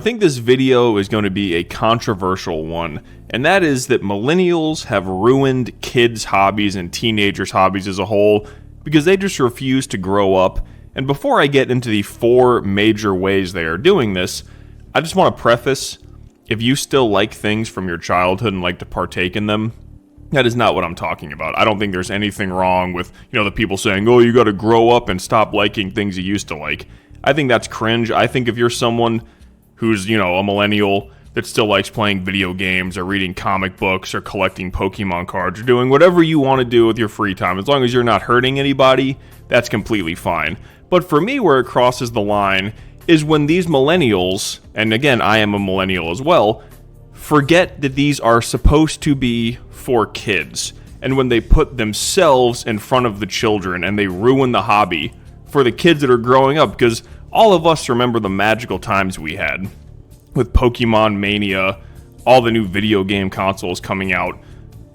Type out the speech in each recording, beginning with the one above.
I think this video is going to be a controversial one, and that is that millennials have ruined kids' hobbies and teenagers' hobbies as a whole because they just refuse to grow up. And before I get into the 4 major ways they are doing this, I just want to preface, if you still like things from your childhood and like to partake in them, that is not what I'm talking about. I don't think there's anything wrong with, the people saying, oh, you got to grow up and stop liking things you used to like. I think that's cringe. I think if you're someone who's, a millennial that still likes playing video games or reading comic books or collecting Pokemon cards or doing whatever you want to do with your free time, as long as you're not hurting anybody, that's completely fine. But for me, where it crosses the line is when these millennials, and again, I am a millennial as well, forget that these are supposed to be for kids. And when they put themselves in front of the children and they ruin the hobby for the kids that are growing up, because all of us remember the magical times we had with Pokemon Mania, all the new video game consoles coming out,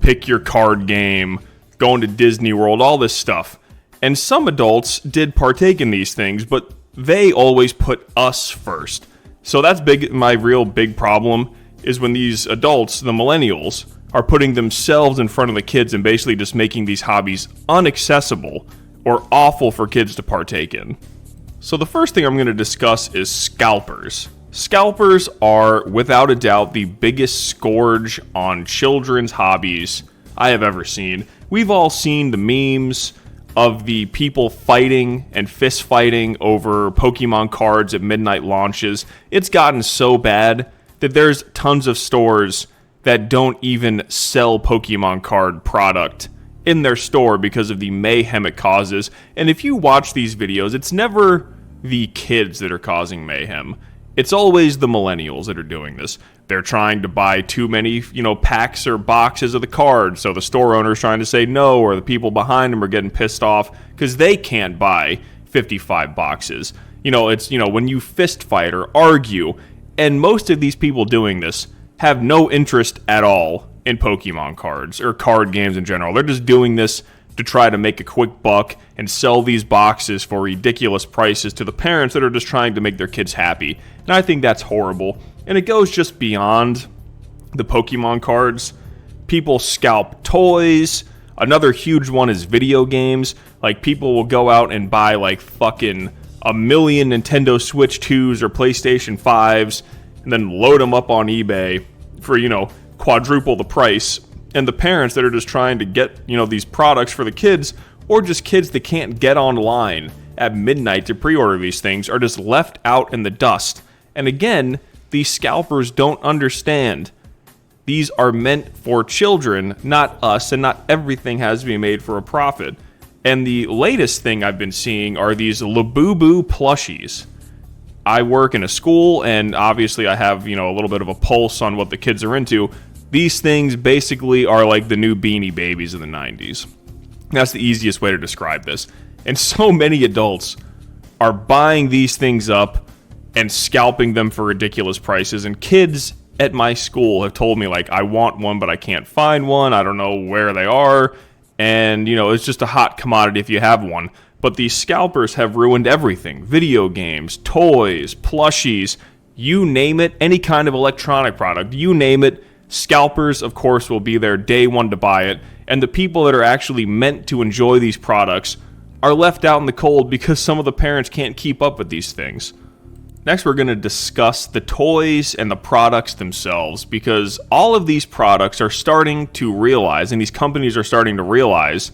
pick your card game, going to Disney World, all this stuff. And some adults did partake in these things, but they always put us first. So that's my real big problem is when these adults, the millennials, are putting themselves in front of the kids and basically just making these hobbies unaccessible or awful for kids to partake in. So the first thing I'm going to discuss is scalpers. Scalpers are, without a doubt, the biggest scourge on children's hobbies I have ever seen. We've all seen the memes of the people fighting and fist fighting over Pokemon cards at midnight launches. It's gotten so bad that there's tons of stores that don't even sell Pokemon card product in their store because of the mayhem it causes. And if you watch these videos, it's never the kids that are causing mayhem. It's always the millennials that are doing this. They're trying to buy too many, packs or boxes of the cards, so the store owner's trying to say no, or the people behind them are getting pissed off because they can't buy 55 boxes. It's, when you fist fight or argue, and most of these people doing this have no interest at all in Pokemon cards or card games in general. They're just doing this to try to make a quick buck and sell these boxes for ridiculous prices to the parents that are just trying to make their kids happy. And I think that's horrible. And it goes just beyond the Pokemon cards. People scalp toys. Another huge one is video games. Like, people will go out and buy like fucking 1 million Nintendo Switch 2s or PlayStation 5s and then load them up on eBay for, quadruple the price. And the parents that are just trying to get, these products for the kids, or just kids that can't get online at midnight to pre-order these things, are just left out in the dust. And again, these scalpers don't understand. These are meant for children, not us, and not everything has to be made for a profit. And the latest thing I've been seeing are these Labubu plushies. I work in a school, and obviously I have, a little bit of a pulse on what the kids are into. These things basically are like the new Beanie Babies of the 90s. That's the easiest way to describe this. And so many adults are buying these things up and scalping them for ridiculous prices. And kids at my school have told me, like, I want one, but I can't find one. I don't know where they are. And, it's just a hot commodity if you have one. But these scalpers have ruined everything. Video games, toys, plushies, you name it, any kind of electronic product, you name it. Scalpers, of course, will be there day one to buy it, and the people that are actually meant to enjoy these products are left out in the cold because some of the parents can't keep up with these things. Next, we're going to discuss the toys and the products themselves, because all of these products are starting to realize, and these companies are starting to realize,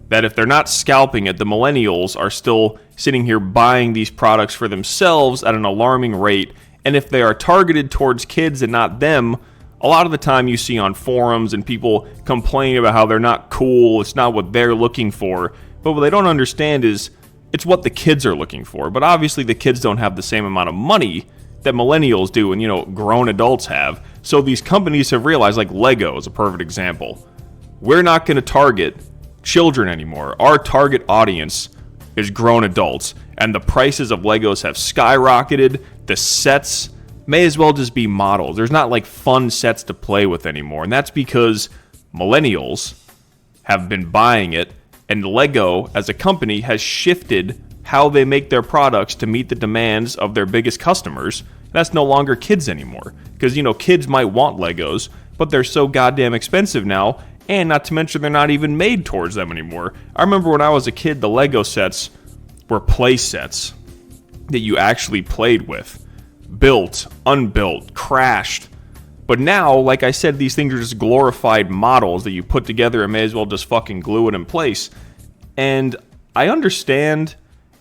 that if they're not scalping it, the millennials are still sitting here buying these products for themselves at an alarming rate, and if they are targeted towards kids and not them, a lot of the time you see on forums and people complaining about how they're not cool, it's not what they're looking for. But what they don't understand is it's what the kids are looking for. But obviously the kids don't have the same amount of money that millennials do and, grown adults have. So these companies have realized, like Lego is a perfect example. We're not going to target children anymore. Our target audience is grown adults. And the prices of Legos have skyrocketed. The sets may as well just be models. There's not like fun sets to play with anymore. And that's because millennials have been buying it, and Lego as a company has shifted how they make their products to meet the demands of their biggest customers. That's no longer kids anymore. Because, kids might want Legos, but they're so goddamn expensive now, and not to mention they're not even made towards them anymore. I remember when I was a kid, the Lego sets were play sets that you actually played with. Built, unbuilt, crashed. But now, like I said, these things are just glorified models that you put together and may as well just fucking glue it in place. And I understand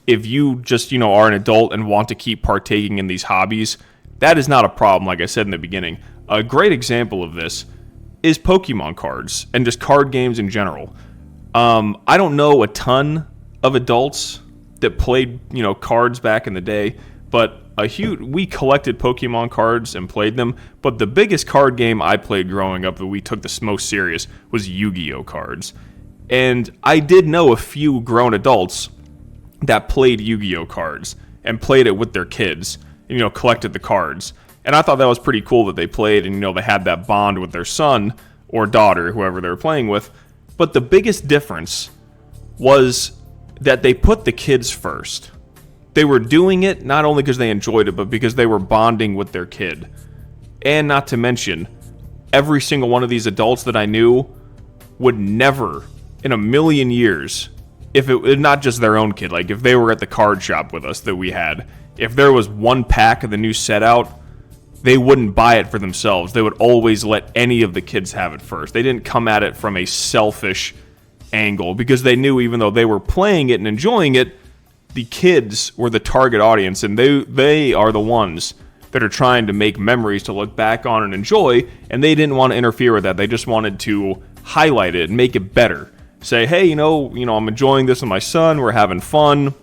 if you just, are an adult and want to keep partaking in these hobbies. That is not a problem, like I said in the beginning. A great example of this is Pokemon cards and just card games in general. I don't know a ton of adults that played, cards back in the day, but we collected Pokemon cards and played them, but the biggest card game I played growing up that we took the most serious was Yu-Gi-Oh cards. And I did know a few grown adults that played Yu-Gi-Oh cards and played it with their kids, and, collected the cards. And I thought that was pretty cool that they played and, they had that bond with their son or daughter, whoever they were playing with. But the biggest difference was that they put the kids first. They were doing it not only because they enjoyed it, but because they were bonding with their kid. And not to mention, every single one of these adults that I knew would never, in a million years, if it not just their own kid, like if they were at the card shop with us that we had, if there was one pack of the new set out, they wouldn't buy it for themselves. They would always let any of the kids have it first. They didn't come at it from a selfish angle because they knew even though they were playing it and enjoying it, the kids were the target audience, and they are the ones that are trying to make memories to look back on and enjoy, and they didn't want to interfere with that. They just wanted to highlight it and make it better. Say, hey, I'm enjoying this with my son. We're having fun.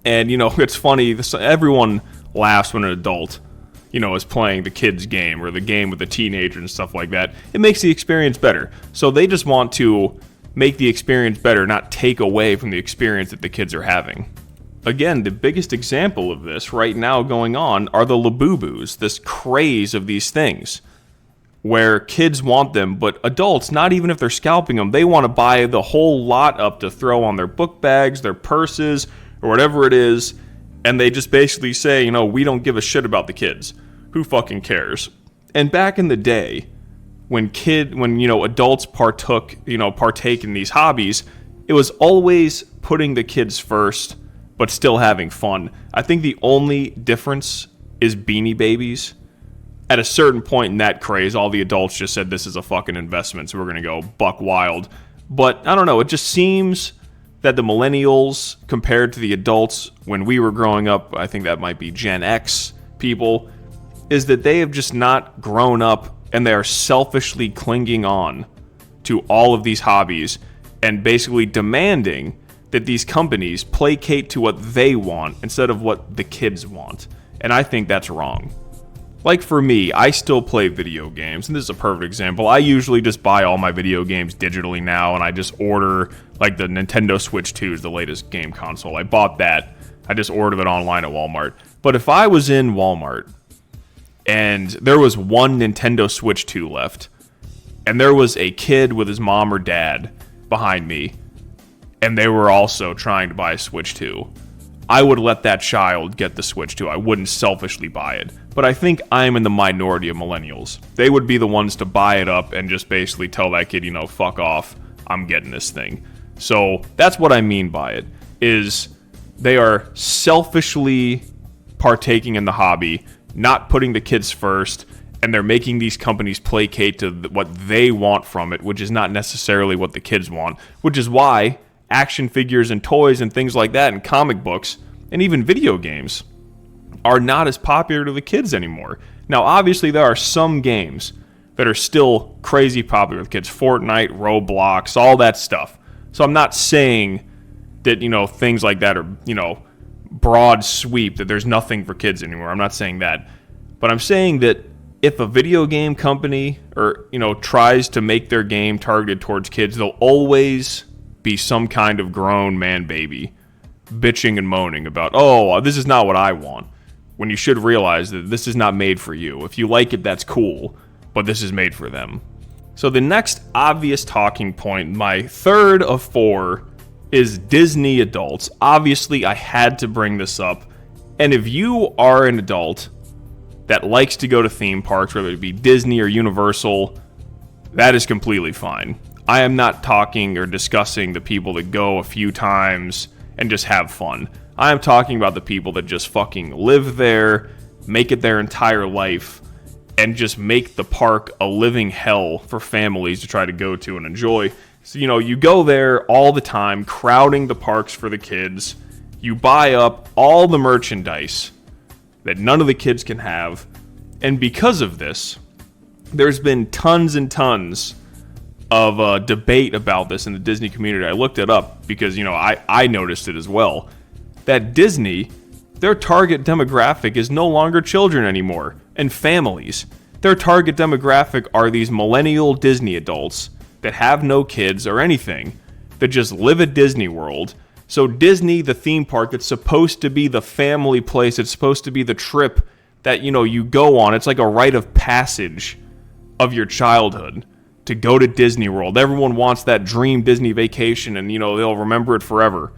And, it's funny. Everyone laughs when an adult, is playing the kid's game or the game with the teenager and stuff like that. It makes the experience better. So they just want to make the experience better, not take away from the experience that the kids are having. Again, the biggest example of this right now going on are the Labubus, this craze of these things, where kids want them, but adults, not even if they're scalping them, they want to buy the whole lot up to throw on their book bags, their purses, or whatever it is, and they just basically say, we don't give a shit about the kids. Who fucking cares? And back in the day, when adults partake in these hobbies, it was always putting the kids first, but still having fun. I think the only difference is Beanie Babies. At a certain point in that craze, all the adults just said this is a fucking investment, so we're going to go buck wild. But I don't know, it just seems that the millennials, compared to the adults when we were growing up, I think that might be Gen X people, is that they have just not grown up and they are selfishly clinging on to all of these hobbies and basically demanding that these companies placate to what they want instead of what the kids want. And I think that's wrong. Like for me, I still play video games, and this is a perfect example. I usually just buy all my video games digitally now, and I just order, like the Nintendo Switch 2 is the latest game console. I bought that. I just ordered it online at Walmart. But if I was in Walmart, and there was one Nintendo Switch 2 left, and there was a kid with his mom or dad behind me, and they were also trying to buy a Switch 2, I would let that child get the Switch 2. I wouldn't selfishly buy it. But I think I'm in the minority of millennials. They would be the ones to buy it up and just basically tell that kid, fuck off, I'm getting this thing. So that's what I mean by it, is they are selfishly partaking in the hobby, not putting the kids first, and they're making these companies placate to what they want from it, which is not necessarily what the kids want, which is why action figures and toys and things like that and comic books and even video games are not as popular to the kids anymore. Now, obviously, there are some games that are still crazy popular with kids. Fortnite, Roblox, all that stuff. So I'm not saying that, things like that are, broad sweep, that there's nothing for kids anymore. I'm not saying that. But I'm saying that if a video game company or, tries to make their game targeted towards kids, they'll always be some kind of grown man baby bitching and moaning about, oh, this is not what I want, when you should realize that this is not made for you. If you like it, that's cool, but this is made for them. So the next obvious talking point, my third of four, is Disney adults. Obviously, I had to bring this up. And if you are an adult that likes to go to theme parks, whether it be Disney or Universal, that is completely fine. I am not talking or discussing the people that go a few times and just have fun. I am talking about the people that just fucking live there, make it their entire life, and just make the park a living hell for families to try to go to and enjoy. So, you go there all the time, crowding the parks for the kids. You buy up all the merchandise that none of the kids can have. And because of this, there's been tons and tons of debate about this in the Disney community. I looked it up because, I noticed it as well. That Disney, their target demographic is no longer children anymore and families. Their target demographic are these millennial Disney adults that have no kids or anything, that just live at Disney World. So Disney, the theme park, it's supposed to be the family place. It's supposed to be the trip that, you go on. It's like a rite of passage of your childhood to go to Disney World. Everyone wants that dream Disney vacation and, they'll remember it forever.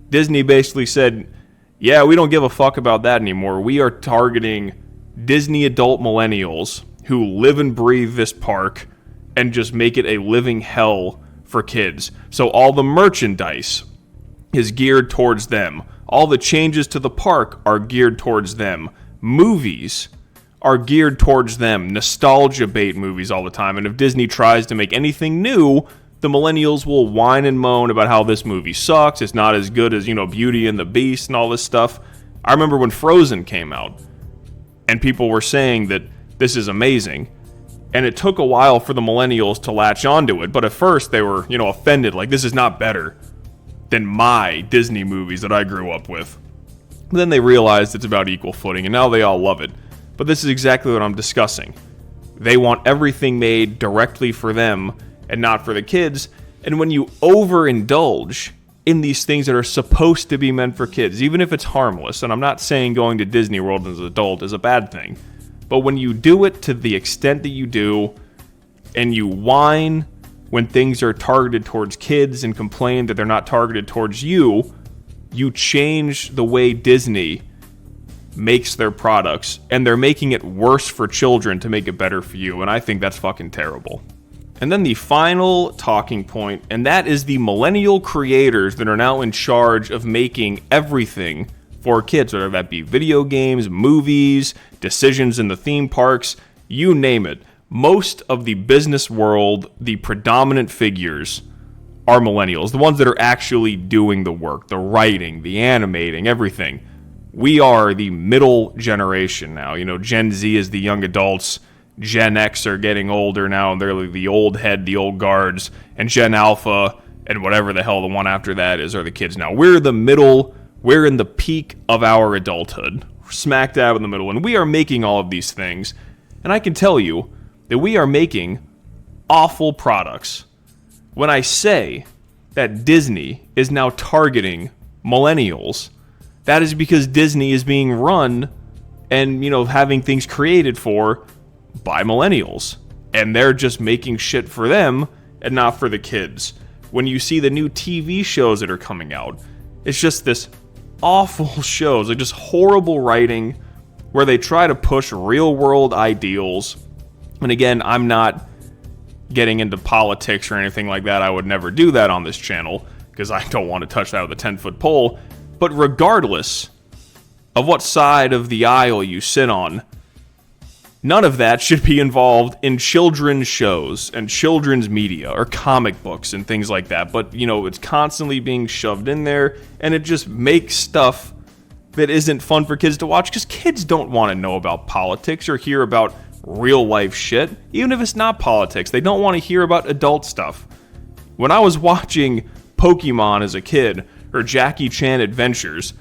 Disney basically said, yeah, we don't give a fuck about that anymore. We are targeting Disney adult millennials who live and breathe this park and just make it a living hell for kids. So all the merchandise is geared towards them. All the changes to the park are geared towards them. Movies are geared towards them. Nostalgia bait movies all the time. And if Disney tries to make anything new, the millennials will whine and moan about how this movie sucks. It's not as good as, Beauty and the Beast and all this stuff. I remember when Frozen came out and people were saying that this is amazing. And it took a while for the millennials to latch onto it. But at first they were, offended. Like, this is not better than my Disney movies that I grew up with. But then they realized it's about equal footing, and now they all love it. But this is exactly what I'm discussing. They want everything made directly for them and not for the kids. And when you overindulge in these things that are supposed to be meant for kids, even if it's harmless, and I'm not saying going to Disney World as an adult is a bad thing, but when you do it to the extent that you do, and you whine when things are targeted towards kids and complain that they're not targeted towards you, you change the way Disney makes their products, and they're making it worse for children to make it better for you, and I think that's fucking terrible. And then the final talking point, and that is the millennial creators that are now in charge of making everything for kids, whether that be video games, movies, decisions in the theme parks, you name it. Most of the business world, the predominant figures are millennials, the ones that are actually doing the work, the writing, the animating, everything. We are the middle generation now. Gen Z is the young adults. Gen X are getting older now, and they're like the old head, the old guards. And Gen Alpha, and whatever the hell the one after that is, are the kids now. We're the middle. We're in the peak of our adulthood. We're smack dab in the middle. And we are making all of these things. And I can tell you that we are making awful products. When I say that Disney is now targeting millennials, that is because Disney is being run and, having things created for by millennials. And they're just making shit for them and not for the kids. When you see the new TV shows that are coming out, it's just this awful shows, like just horrible writing where they try to push real world ideals. And again, I'm not getting into politics or anything like that. I would never do that on this channel because I don't want to touch that with a 10-foot pole. But regardless of what side of the aisle you sit on, none of that should be involved in children's shows and children's media or comic books and things like that. But, it's constantly being shoved in there, and it just makes stuff that isn't fun for kids to watch because kids don't want to know about politics or hear about real life shit. Even if it's not politics, they don't want to hear about adult stuff. When I was watching Pokemon as a kid or Jackie Chan Adventures,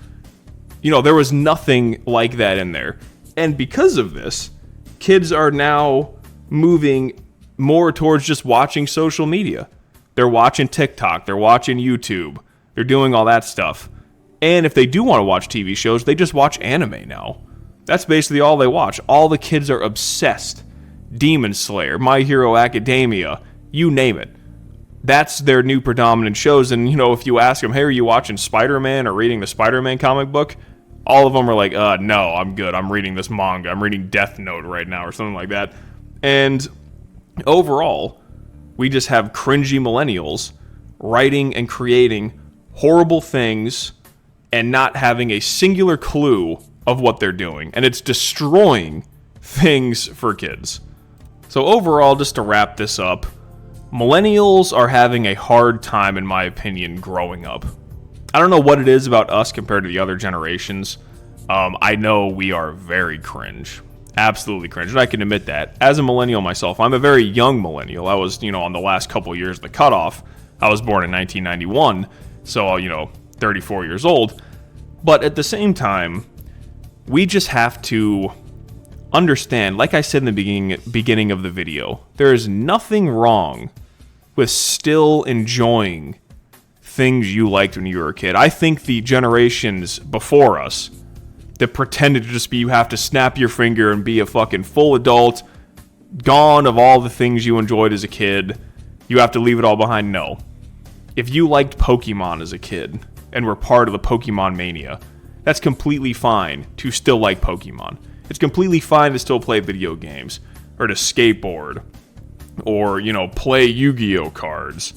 there was nothing like that in there. And because of this, kids are now moving more towards just watching social media. They're watching TikTok, they're watching YouTube, they're doing all that stuff. And if they do want to watch TV shows, they just watch anime now. That's basically all they watch. All the kids are obsessed. Demon Slayer, My Hero Academia, you name it. that's their new predominant shows. And, if you ask them, hey, are you watching Spider-Man or reading the Spider-Man comic book? All of them are like, no, I'm good. I'm reading this manga. I'm reading Death Note right now or something like that. And overall, we just have cringy millennials writing and creating horrible things and not having a singular clue of what they're doing. And it's destroying things for kids. So overall, just to wrap this up, millennials are having a hard time, in my opinion, growing up. I don't know what it is about us compared to the other generations. I know we are very cringe. Absolutely cringe. And I can admit that. As a millennial myself, I'm a very young millennial. I was, on the last couple of years of the cutoff. I was born in 1991, so, 34 years old. But at the same time, we just have to understand, like I said in the beginning of the video, there is nothing wrong with still enjoying things you liked when you were a kid. I think the generations before us that pretended to just be, you have to snap your finger and be a fucking full adult, gone of all the things you enjoyed as a kid, you have to leave it all behind. No. If you liked Pokemon as a kid and were part of the Pokemon mania, that's completely fine to still like Pokemon. It's completely fine to still play video games, or to skateboard, or, play Yu-Gi-Oh cards,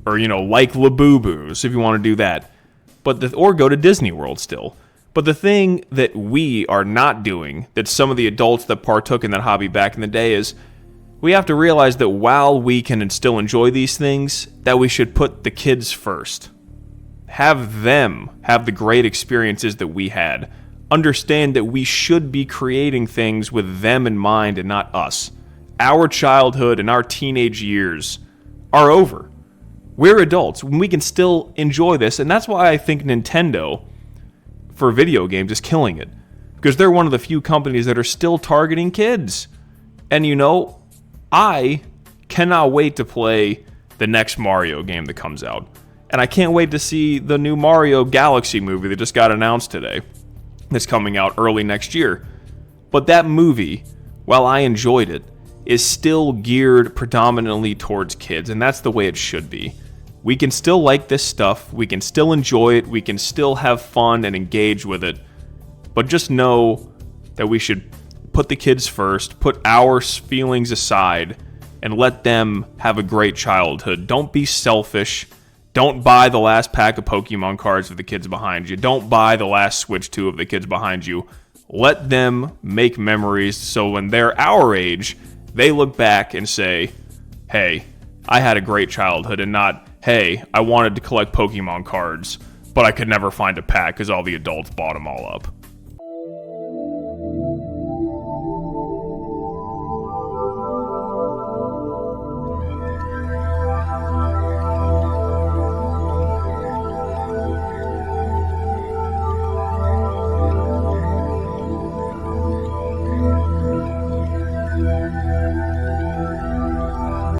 or, like Labubu's if you want to do that. Or go to Disney World still. But the thing that we are not doing, that some of the adults that partook in that hobby back in the day, is we have to realize that while we can still enjoy these things, that we should put the kids first. Have them have the great experiences that we had. Understand that we should be creating things with them in mind and not us. Our childhood and our teenage years are over. We're adults. We can still enjoy this, and that's why I think Nintendo, for video games, is killing it. Because they're one of the few companies that are still targeting kids. And I cannot wait to play the next Mario game that comes out. And I can't wait to see the new Mario Galaxy movie that just got announced today. That's coming out early next year. But that movie, while I enjoyed it, is still geared predominantly towards kids. And that's the way it should be. We can still like this stuff. We can still enjoy it. We can still have fun and engage with it. But just know that we should put the kids first, put our feelings aside, and let them have a great childhood. Don't be selfish. Don't buy the last pack of Pokemon cards of the kids behind you. Don't buy the last Switch 2 of the kids behind you. Let them make memories so when they're our age, they look back and say, hey, I had a great childhood, and not, hey, I wanted to collect Pokemon cards, but I could never find a pack because all the adults bought them all up.